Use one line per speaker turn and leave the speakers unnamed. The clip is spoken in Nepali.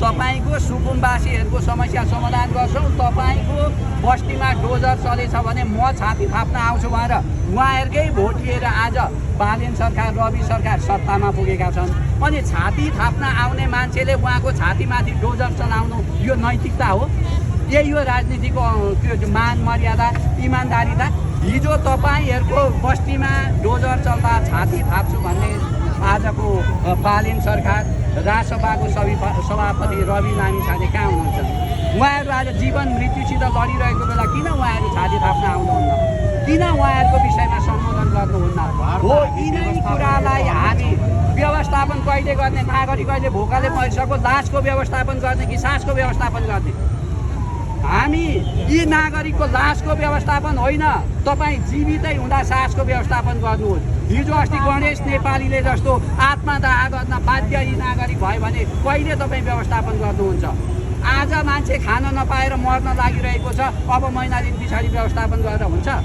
तपाईँको सुकुम्बासीहरूको समस्या समाधान गर्छौँ। तपाईँको बस्तीमा डोजर चलेछ भने म छाती थाप्न आउँछु भनेर उहाँहरूकै भोट लिएर आज बालेन सरकार, रवि सरकार सत्तामा पुगेका छन्। अनि छाती थाप्न आउने मान्छेले उहाँको छातीमाथि डोजर चलाउनु यो नैतिकता हो? यही हो राजनीतिको त्यो मान मर्यादा, इमान्दारिता? हिजो तपाईँहरूको बस्तीमा डोजर चल्दा छाती थाप्छु भन्ने आजको बालेन सरकार, राजसभाको सभापति रवि लामिछाने कहाँ हुनुहुन्छ? उहाँहरू आज जीवन मृत्युसित लडिरहेको बेला किन उहाँहरू छाती थाप्न आउनुहुन्न? किन उहाँहरूको विषयमा सम्बोधन गर्नुहुन्न? हो, यिनै कुरालाई हामी व्यवस्थापन कहिले गर्ने? नागरिक अहिले भोकाले मरिसक्यो, लासको व्यवस्थापन गर्ने कि सासको व्यवस्थापन गर्ने? हामी यी नागरिकको लासको व्यवस्थापन होइन, तपाईँ जीवितै हुँदा सासको व्यवस्थापन गर्नुहोस्। हिजो अस्ति गणेश नेपालीले जस्तो आत्मदाह गर्न बाध्य यी नागरिक भयो भने कहिले तपाईँ व्यवस्थापन गर्नुहुन्छ? आज मान्छे खान नपाएर मर्न लागिरहेको छ, अब महिना दिन पछाडि व्यवस्थापन गरेर हुन्छ?